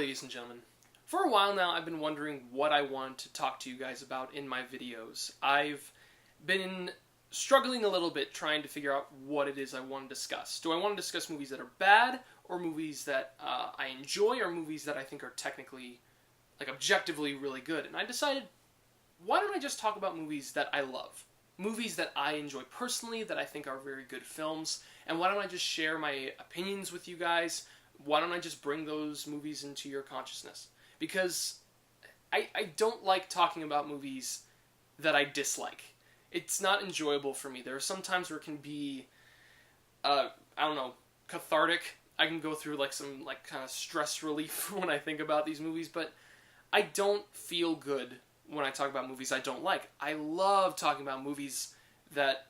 ladies and gentlemen. For a while now, I've been wondering what I want to talk to you guys about in my videos. I've been struggling a little bit trying to figure out what it is I want to discuss. Do I want to discuss movies that are bad, or movies that I enjoy, or movies that I think are technically, objectively really good? And I decided, why don't I just talk about movies that I love? Movies that I enjoy personally, that I think are very good films, and why don't I just share my opinions with you guys? Why don't I just bring those movies into your consciousness? Because I don't like talking about movies that I dislike. It's not enjoyable for me. There are some times where it can be, cathartic. I can go through some kind of stress relief when I think about these movies, but I don't feel good when I talk about movies I don't like. I love talking about movies that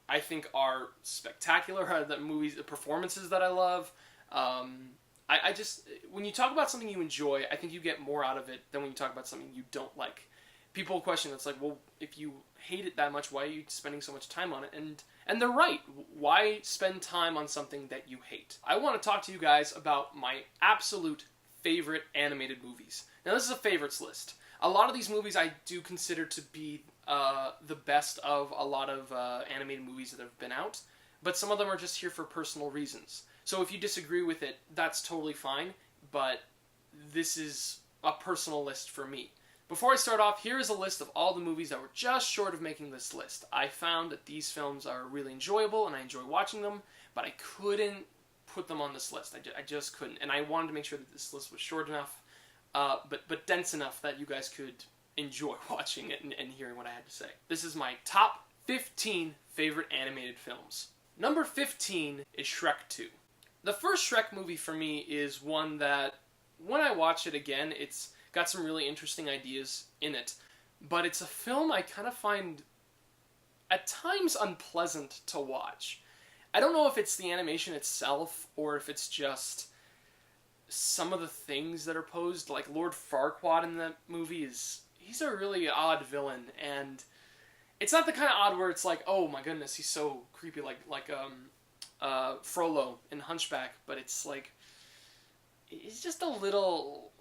I think are spectacular, the performances that I love. I just, when you talk about something you enjoy, I think you get more out of it than when you talk about something you don't like. People question, it's like, well, if you hate it that much, why are you spending so much time on it? And they're right. Why spend time on something that you hate? I want to talk to you guys about my absolute favorite animated movies. Now, this is a favorites list. A lot of these movies I do consider to be the best of a lot of animated movies that have been out, but some of them are just here for personal reasons. So if you disagree with it, that's totally fine, but this is a personal list for me. Before I start off, here is a list of all the movies that were just short of making this list. I found that these films are really enjoyable, and I enjoy watching them, but I couldn't put them on this list. I just couldn't, and I wanted to make sure that this list was short enough, but dense enough that you guys could enjoy watching it and hearing what I had to say. This is my top 15 favorite animated films. Number 15 is Shrek 2. The first Shrek movie for me is one that, when I watch it again, it's got some really interesting ideas in it, but it's a film I kind of find at times unpleasant to watch. I don't know if it's the animation itself, or if it's just some of the things that are posed. Like Lord Farquaad in that movie he's a really odd villain, and it's not the kind of odd where it's like, oh my goodness, he's so creepy, like Frollo in Hunchback, but it's like, he's just a little,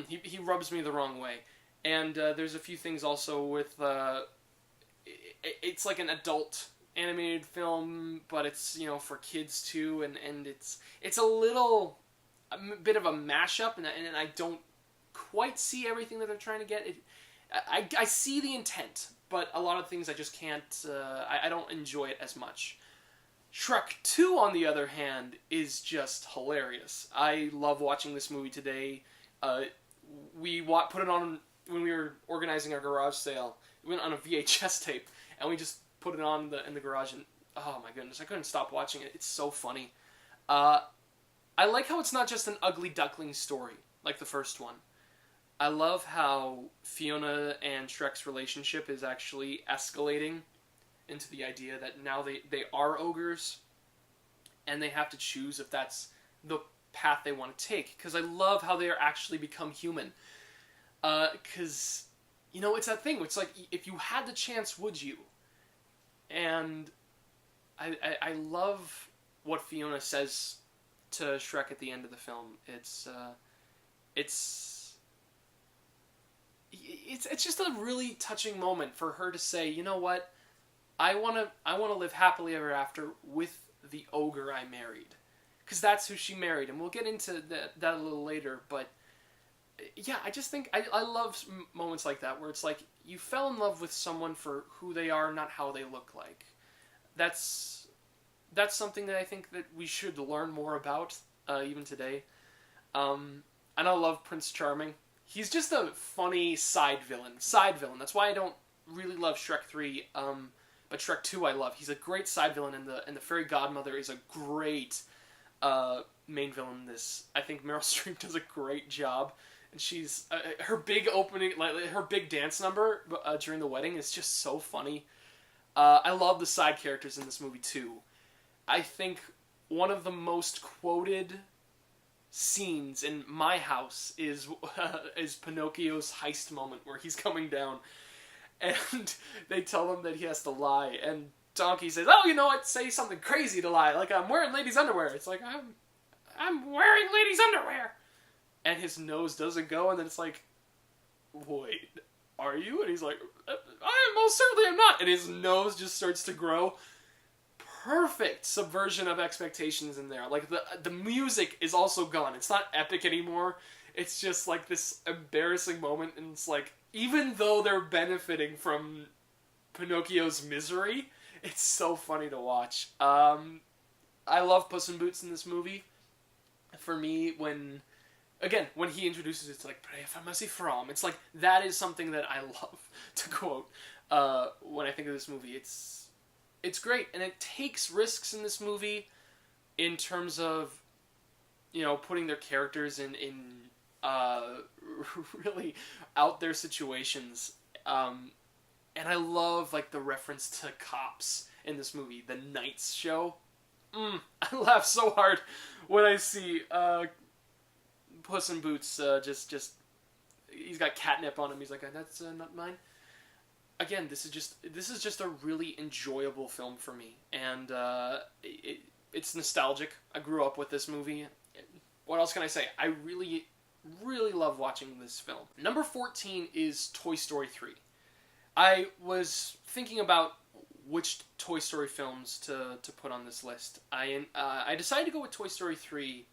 he rubs me the wrong way. And there's a few things also with, it's like an adult animated film, but it's, for kids too, and it's a bit of a mashup, and I don't quite see everything that they're trying to get. I see the intent, but a lot of things I just can't, I don't enjoy it as much. Shrek 2, on the other hand, is just hilarious. I love watching this movie today. We put it on when we were organizing our garage sale. We went on a VHS tape, and we just put it on in the garage, and oh my goodness, I couldn't stop watching it. It's so funny. I like how it's not just an ugly duckling story, like the first one. I love how Fiona and Shrek's relationship is actually escalating into the idea that now they are ogres, and they have to choose if that's the path they want to take. Because I love how they are actually become human. Because, it's that thing. It's like, if you had the chance, would you? And I love what Fiona says to Shrek at the end of the film. It's just a really touching moment for her to say, you know what? I want to live happily ever after with the ogre I married. Because that's who she married, and we'll get into that a little later, but yeah, I just think, I love moments like that, where it's like, you fell in love with someone for who they are, not how they look like. That's something that I think that we should learn more about, even today. And I love Prince Charming. He's just a funny side villain. That's why I don't really love Shrek 3, but Shrek 2 I love. He's a great side villain, and the Fairy Godmother is a great main villain in this. I think Meryl Streep does a great job, and she's her big opening, her big dance number during the wedding is just so funny. I love the side characters in this movie too. I think one of the most quoted scenes in my house is Pinocchio's heist moment, where he's coming down and they tell him that he has to lie, and Donkey says, oh, I'd say something crazy to lie, like I'm wearing ladies' underwear. It's like, I'm wearing ladies' underwear. and his nose doesn't go, and then it's like, wait, are you? And he's like, I most certainly am not. And his nose just starts to grow. Perfect subversion of expectations in there. Like, the music is also gone. It's not epic anymore. It's just like this embarrassing moment, and it's like, even though they're benefiting from Pinocchio's misery, it's so funny to watch. I love Puss in Boots in this movie. For me, when he introduces it, it's like, pray for mercy from. It's like, that is something that I love to quote when I think of this movie. It's great, and it takes risks in this movie in terms of, putting their characters in really out there situations. And I love, like, the reference to Cops in this movie, the Knights show. I laugh so hard when I see Puss in Boots just he's got catnip on him. He's like, that's not mine. Again, this is just a really enjoyable film for me, and it's nostalgic. I grew up with this movie. What else can I say? I really, really love watching this film. Number 14 is Toy Story 3. I was thinking about which Toy Story films to put on this list. I decided to go with Toy Story 3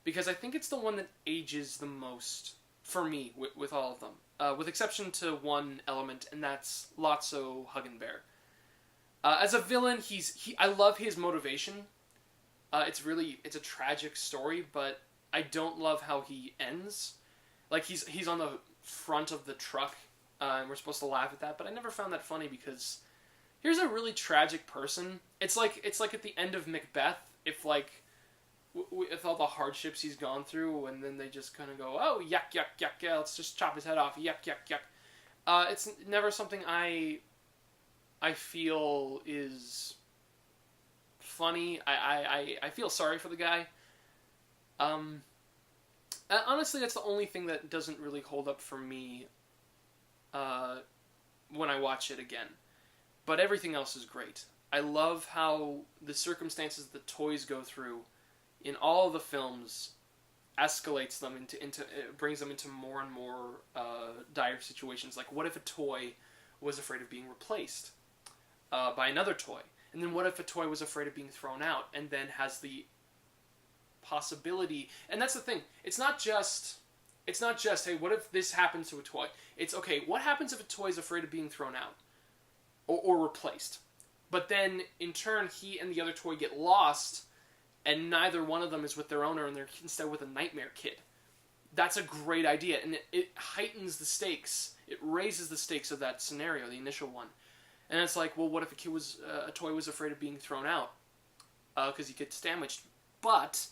because I think it's the one that ages the most for me with all of them, with exception to one element, and that's Lotso Huggin' Bear. As a villain, I love his motivation. It's a tragic story, but I don't love how he ends. Like, he's on the front of the truck, and we're supposed to laugh at that, but I never found that funny because here's a really tragic person. It's like at the end of Macbeth, if like with all the hardships he's gone through, and then they just kind of go, oh, yuck, yuck, yuck, yeah, let's just chop his head off, yuck, yuck, yuck. It's never something I feel is funny. I feel sorry for the guy. Honestly, that's the only thing that doesn't really hold up for me when I watch it again. But everything else is great. I love how the circumstances the toys go through in all of the films escalates them into brings them into more and more dire situations. Like, what if a toy was afraid of being replaced by another toy? And then what if a toy was afraid of being thrown out and then has the possibility? And that's the thing. It's not just, hey, what if this happens to a toy? It's, okay, what happens if a toy is afraid of being thrown out or replaced? But then, in turn, he and the other toy get lost, and neither one of them is with their owner, and they're instead with a nightmare kid. That's a great idea, and it heightens the stakes. It raises the stakes of that scenario, the initial one. And it's like, well, what if a toy was afraid of being thrown out? Because he gets damaged. But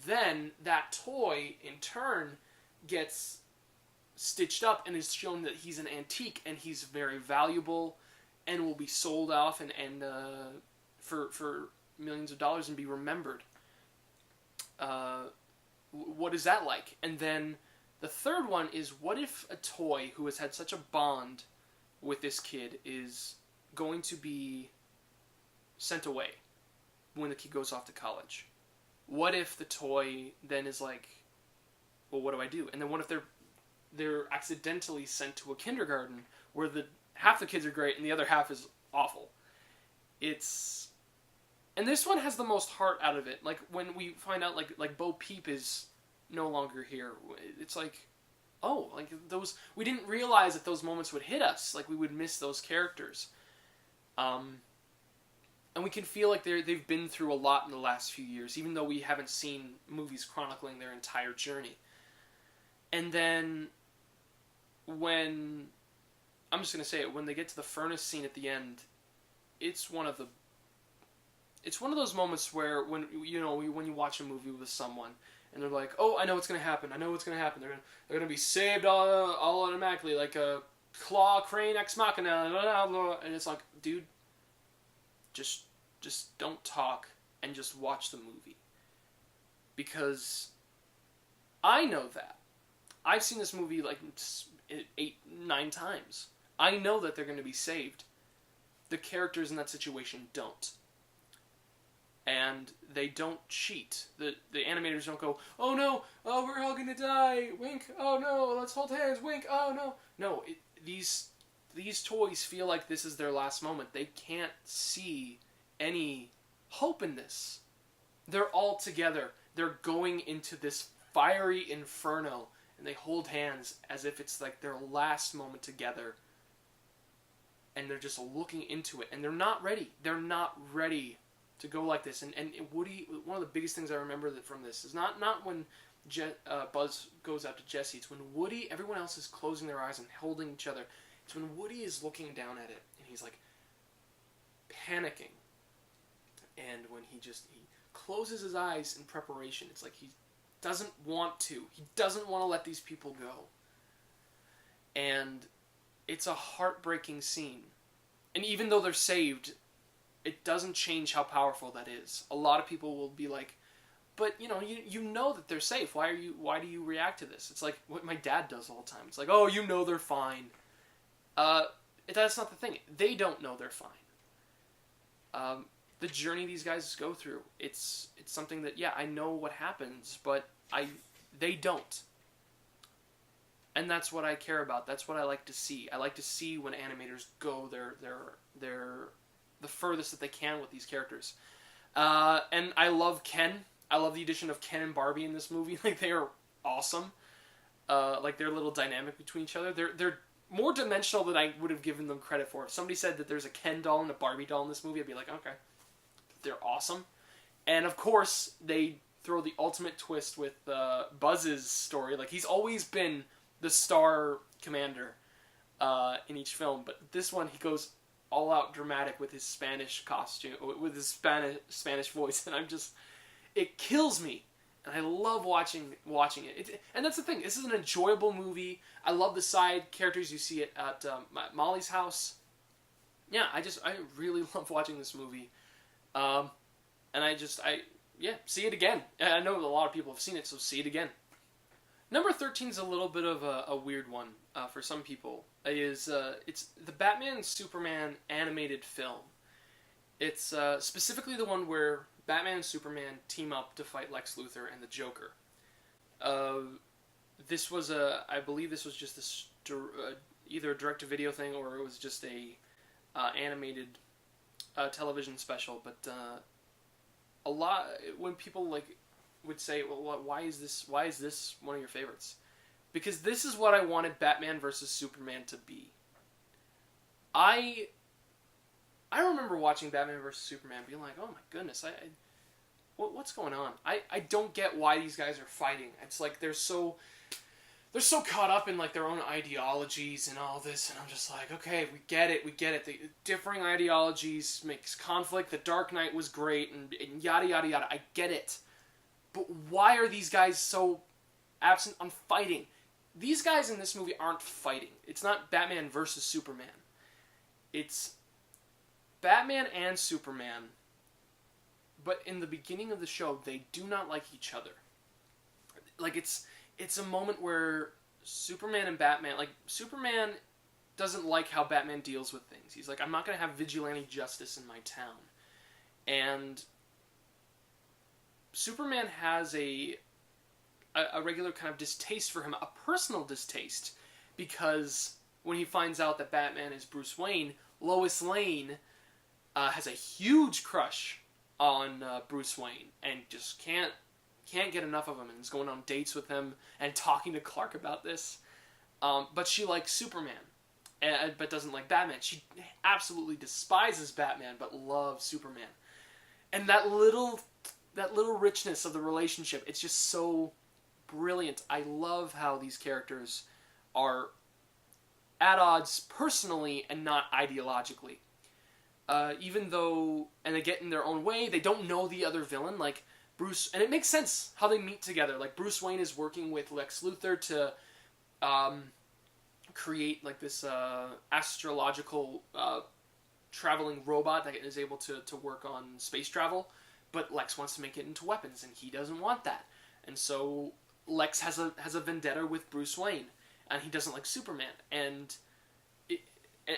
then that toy, in turn, gets stitched up and is shown that he's an antique and he's very valuable and will be sold off and for millions of dollars and be remembered. What is that like? And then the third one is, what if a toy who has had such a bond with this kid is going to be sent away when the kid goes off to college? What if the toy then is like, well, what do I do? And then what if they're accidentally sent to a kindergarten where half the kids are great and the other half is awful? And this one has the most heart out of it. Like, when we find out, like Bo Peep is no longer here, it's like, oh, like we didn't realize that those moments would hit us. Like, we would miss those characters. And we can feel like they've been through a lot in the last few years, even though we haven't seen movies chronicling their entire journey. And then when they get to the furnace scene at the end, it's one of those moments where when you watch a movie with someone and they're like, oh, I know what's gonna happen. They're gonna be saved all automatically, like a claw crane ex machina, and it's like, dude, just don't talk and just watch the movie, because I know that. I've seen this movie like 8-9 times. I know that they're going to be saved. The characters in that situation don't. and they don't cheat. The animators don't go, oh no, oh we're all gonna die, wink, oh no, let's hold hands, wink, oh no. No, these toys feel like this is their last moment. They can't see any hope in this. They're all together. They're going into this fiery inferno, and they hold hands as if it's like their last moment together. And they're just looking into it, and they're not ready. They're not ready to go like this. And Woody, one of the biggest things I remember from this is not when Buzz goes out to Jesse. It's when Woody, everyone else is closing their eyes and holding each other. It's when Woody is looking down at it, and he's like panicking. And when he closes his eyes in preparation, it's like he doesn't want to. He doesn't want to let these people go. And it's a heartbreaking scene. And even though they're saved, it doesn't change how powerful that is. A lot of people will be like, but you know that they're safe. Why do you react to this? It's like what my dad does all the time. It's like, oh, you know they're fine. That's not the thing. They don't know they're fine. The journey these guys go through, it's something that, yeah, I know what happens, but they don't. And that's what I care about. That's what I like to see. I like to see when animators go the furthest that they can with these characters. And I love Ken. I love the addition of Ken and Barbie in this movie. Like, they are awesome. Like, their little dynamic between each other. They're more dimensional than I would have given them credit for. If somebody said that there's a Ken doll and a Barbie doll in this movie, I'd be like, okay. They're awesome. And of course, they throw the ultimate twist with Buzz's story. Like, he's always been the star commander in each film, but this one he goes all out dramatic with his Spanish costume, with his Spanish voice, and it kills me. And I love watching it. And that's the thing. This is an enjoyable movie. I love the side characters. You see it at Molly's house. Yeah, I really love watching this movie. And see it again. I know a lot of people have seen it, so see it again. Number 13 is a little bit of a weird one for some people. It's the Batman and Superman animated film. It's specifically the one where Batman and Superman team up to fight Lex Luthor and the Joker. I believe this was just either a direct-to-video thing or it was just a animated television special. But a lot when people would say, well, why is this one of your favorites? Because this is what I wanted Batman versus Superman to be. I remember watching Batman vs. Superman being like, oh my goodness, what's going on? I don't get why these guys are fighting. It's like they're so caught up in like their own ideologies and all this, and I'm just like, okay, we get it. The differing ideologies makes conflict. The Dark Knight was great, and yada yada yada. I get it. But why are these guys so absent on fighting? These guys in this movie aren't fighting. It's not Batman versus Superman. It's Batman and Superman, but in the beginning of the show, they do not like each other. Like, it's a moment where Superman and Batman, like, Superman doesn't like how Batman deals with things. He's like, I'm not going to have vigilante justice in my town. And Superman has a regular kind of distaste for him, a personal distaste, because when he finds out that Batman is Bruce Wayne, Lois Lane has a huge crush on Bruce Wayne and just can't get enough of him and is going on dates with him and talking to Clark about this. But she likes Superman, but doesn't like Batman. She absolutely despises Batman but loves Superman. And that little richness of the relationship, it's just so brilliant. I love how these characters are at odds personally and not ideologically. Even though, and they get in their own way, they don't know the other villain, like Bruce, and it makes sense how they meet together. Like, Bruce Wayne is working with Lex Luthor to create, like, this astrological traveling robot that is able to work on space travel, but Lex wants to make it into weapons, and he doesn't want that. And so Lex has a vendetta with Bruce Wayne, and he doesn't like Superman. And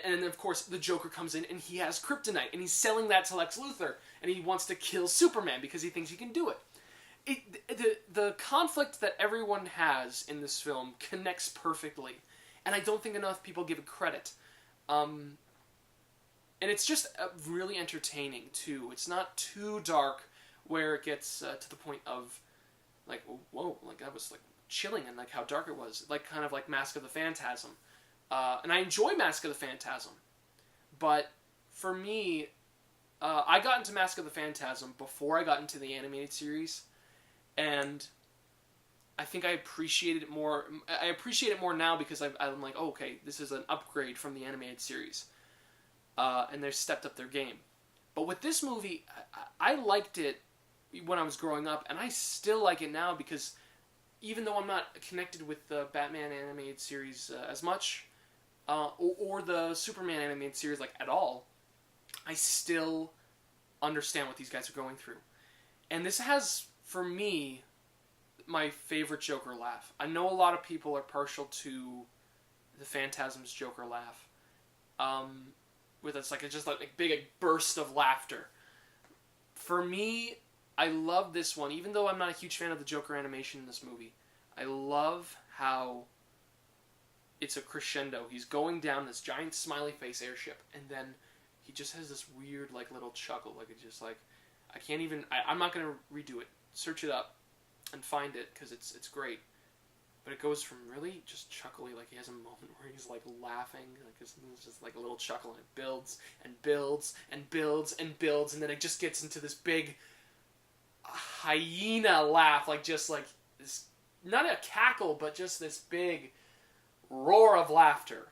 And of course, the Joker comes in and he has kryptonite, and he's selling that to Lex Luthor, and he wants to kill Superman because he thinks he can do it. The conflict that everyone has in this film connects perfectly, and I don't think enough people give it credit. And it's just really entertaining, too. It's not too dark, where it gets to the point of, like, whoa, like, that was, like, chilling, and, like, how dark it was. Like, kind of like Mask of the Phantasm. And I enjoy Mask of the Phantasm. But, for me, I got into Mask of the Phantasm before I got into the animated series, and I think I appreciated it more. I appreciate it more now because I'm like, oh, okay, this is an upgrade from the animated series. And they've stepped up their game. But with this movie, I liked it when I was growing up, and I still like it now because even though I'm not connected with the Batman animated series as much, or the Superman animated series like at all, I still understand what these guys are going through. And this has, for me, my favorite Joker laugh. I know a lot of people are partial to the Phantasm's Joker laugh. With it's like just like a big burst of laughter. For me, I love this one, even though I'm not a huge fan of the Joker animation in this movie. I love how it's a crescendo. He's going down this giant smiley face airship, and then he just has this weird like little chuckle. Like it's just like, I can't even. I'm not gonna redo it. Search it up and find it because it's great. But it goes from really just chuckly, like he has a moment where he's like laughing, like it's just like a little chuckle, and it builds and builds and builds and builds, and then it just gets into this big hyena laugh, like just like this, not a cackle, but just this big roar of laughter.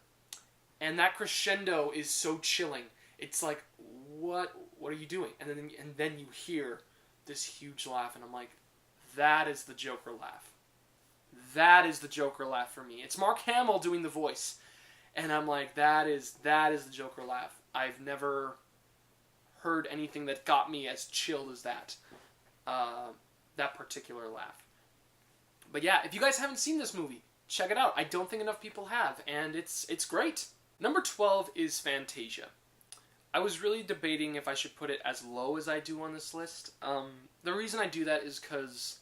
And that crescendo is so chilling. It's like, what are you doing? And then you hear this huge laugh, and I'm like, that is the Joker laugh. That is the Joker laugh for me. It's Mark Hamill doing the voice. And I'm like, that is the Joker laugh. I've never heard anything that got me as chilled as that. That particular laugh. But yeah, if you guys haven't seen this movie, check it out. I don't think enough people have, and it's great. Number 12 is Fantasia. I was really debating if I should put it as low as I do on this list. The reason I do that is because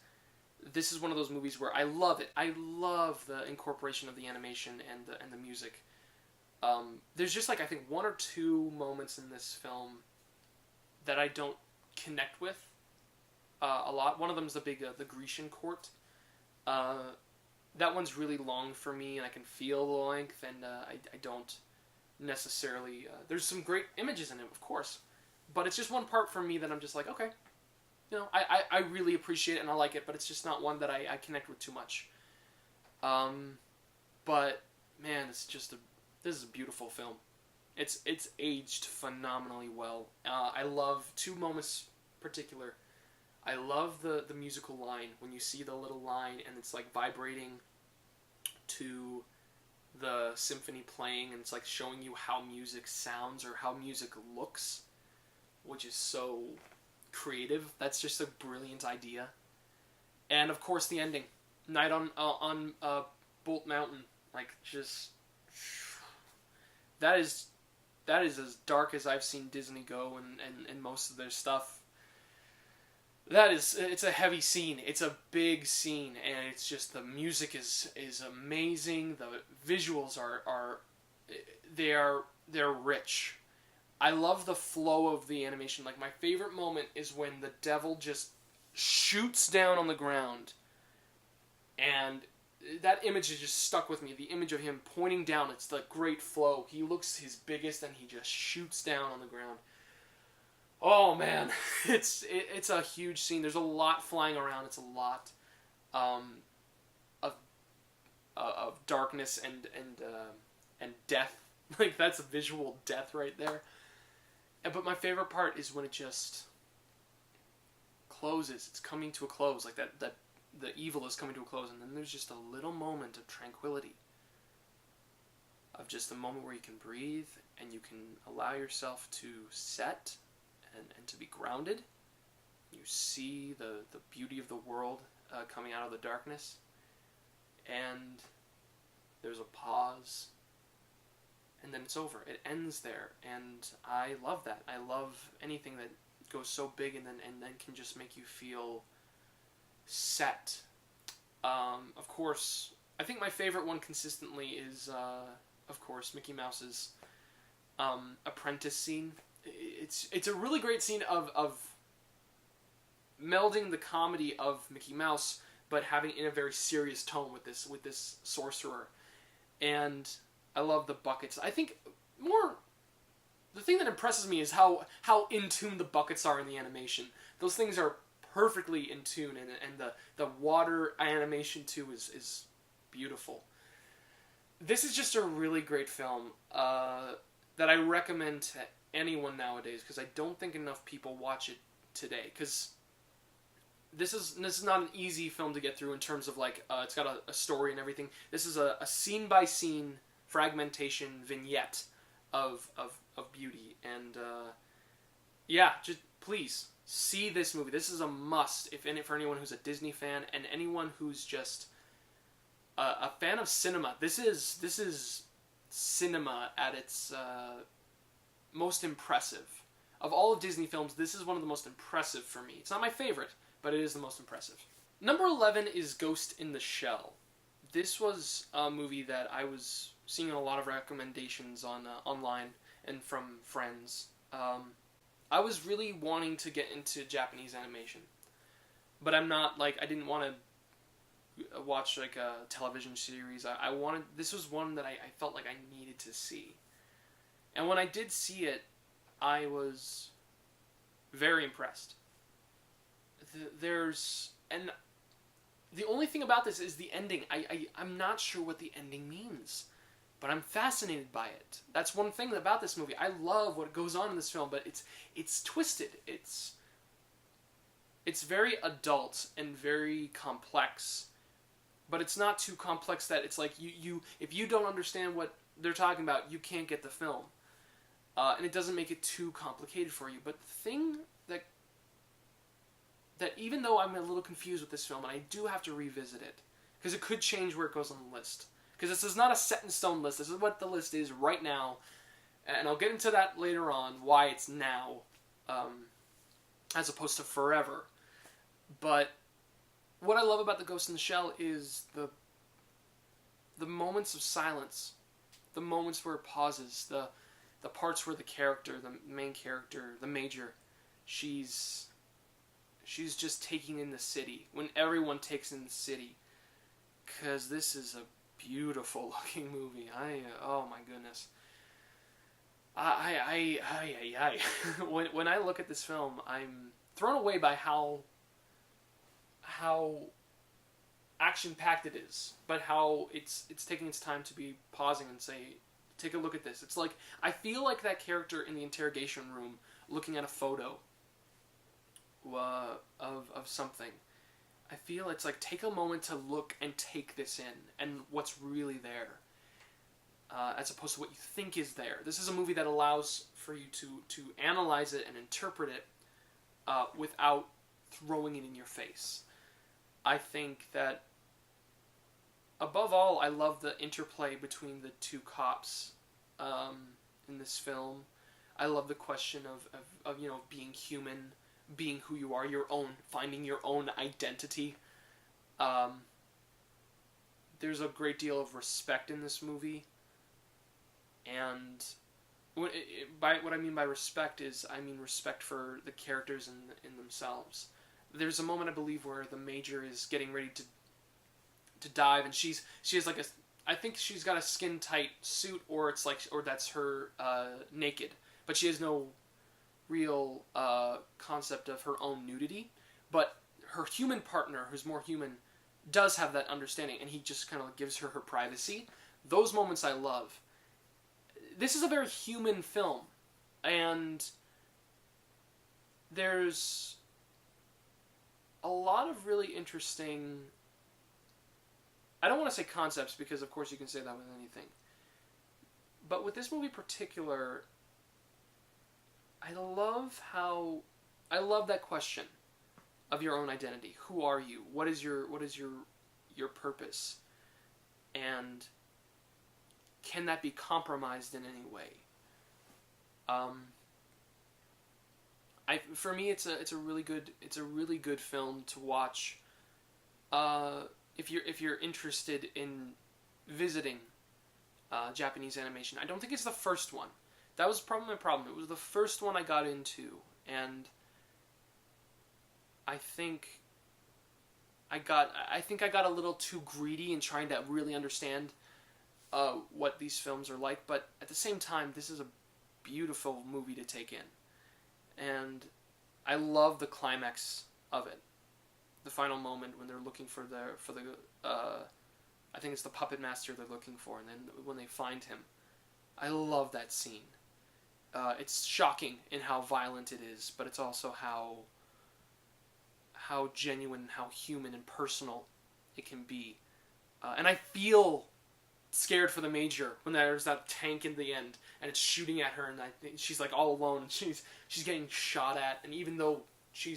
this is one of those movies where I love it. I love the incorporation of the animation and the music. There's just like, I think, one or two moments in this film that I don't connect with a lot. One of them is the Grecian court. That one's really long for me, and I can feel the length, and I don't necessarily... there's some great images in it, of course, but it's just one part for me that I'm just like, okay, you know, I really appreciate it and I like it, but it's just not one that I connect with too much. But man, this is a beautiful film. It's aged phenomenally well. I love two moments in particular. I love the musical line when you see the little line and it's like vibrating to the symphony playing, and it's like showing you how music sounds or how music looks, which is so creative. That's just a brilliant idea. And of course the ending, Night on Bolt Mountain, like just that is as dark as I've seen Disney go and most of their stuff. It's a heavy scene. It's a big scene, and it's just the music is amazing. The visuals they're rich. I love the flow of the animation. Like, my favorite moment is when the devil just shoots down on the ground, and that image is just stuck with me. The image of him pointing down, it's the great flow. He looks his biggest, and he just shoots down on the ground. Oh man, it's a huge scene. There's a lot flying around. It's a lot of darkness and death. Like, that's a visual death right there. But my favorite part is when it just closes. It's coming to a close. Like that the evil is coming to a close, and then there's just a little moment of tranquility. Of just a moment where you can breathe and you can allow yourself to set and to be grounded. You see the beauty of the world coming out of the darkness. And there's a pause. and then it's over. It ends there, and I love that. I love anything that goes so big and then can just make you feel set. Of course, I think my favorite one consistently is, of course, Mickey Mouse's apprentice scene. It's a really great scene of melding the comedy of Mickey Mouse, but having it in a very serious tone with this sorcerer. And I love the buckets. I think the thing that impresses me is how in tune the buckets are in the animation. Those things are perfectly in tune, and the water animation too is beautiful. This is just a really great film that I recommend to anyone nowadays, because I don't think enough people watch it today. Because this is not an easy film to get through in terms of like it's got a story and everything. This is a scene by scene fragmentation vignette of beauty, and yeah, just please see this movie. This is a must for anyone who's a Disney fan and anyone who's just a fan of cinema. This is cinema at its most impressive. Of all of Disney films, this is one of the most impressive for me. It's not my favorite, but it is the most impressive. Number 11 is Ghost in the Shell. This was a movie that I was seeing a lot of recommendations on online and from friends. I was really wanting to get into Japanese animation, but I'm not, like, I didn't want to watch like a television series. I wanted, this was one that I felt like I needed to see. And when I did see it, I was very impressed. And the only thing about this is the ending. I'm not sure what the ending means, but I'm fascinated by it. That's one thing about this movie. I love what goes on in this film, but it's twisted. It's very adult and very complex, but it's not too complex that it's like you if you don't understand what they're talking about, you can't get the film. And it doesn't make it too complicated for you. But the thing that even though I'm a little confused with this film, and I do have to revisit it, because it could change where it goes on the list. Because this is not a set-in-stone list. This is what the list is right now. And I'll get into that later on, why it's now, as opposed to forever. But what I love about The Ghost in the Shell is the moments of silence. The moments where it pauses. The parts where the main character, the Major, she's just taking in the city. When everyone takes in the city. Because this is a beautiful looking movie. Oh my goodness. When I look at this film, I'm thrown away by how action-packed it is, but how it's taking its time to be pausing and say, take a look at this. It's like, I feel like that character in the interrogation room looking at a photo of something. I feel it's like, take a moment to look and take this in, and what's really there, as opposed to what you think is there. This is a movie that allows for you to analyze it and interpret it without throwing it in your face. I think that, above all, I love the interplay between the two cops in this film. I love the question of being human, being who you are, finding your own identity. There's a great deal of respect in this movie, and what I mean by respect is, I mean respect for the characters in themselves. There's a moment, I believe, where the Major is getting ready to dive, and she has like I think she's got a skin tight suit, or that's her naked, but she has no real concept of her own nudity. But her human partner, who's more human, does have that understanding, and he just kind of gives her privacy. Those moments I love. This is a very human film, and there's a lot of really interesting, I don't want to say concepts, because of course you can say that with anything, but with this movie in particular, I love that question of your own identity. Who are you? What is your purpose? And can that be compromised in any way? For me, it's a really good film to watch. If you're interested in visiting Japanese animation, I don't think it's the first one. That was probably my problem. It was the first one I got into, and I think I got a little too greedy in trying to really understand what these films are like. But at the same time, this is a beautiful movie to take in, and I love the climax of it. The final moment when they're looking for the I think it's the puppet master they're looking for, and then when they find him, I love that scene. It's shocking in how violent it is, but it's also how genuine, how human and personal it can be. And I feel scared for the Major when there's that tank in the end and it's shooting at her, and she's like all alone and she's getting shot at, and even though she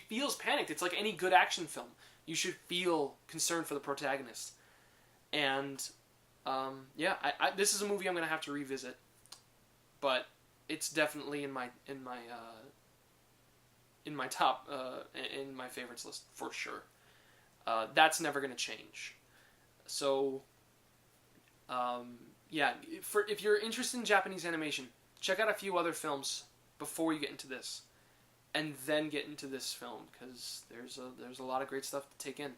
feels panicked, it's like any good action film. You should feel concerned for the protagonist. And this is a movie I'm gonna have to revisit, but it's definitely in my top in my favorites list for sure. That's never gonna change. So if you're interested in Japanese animation, check out a few other films before you get into this, and then get into this film, because there's a lot of great stuff to take in.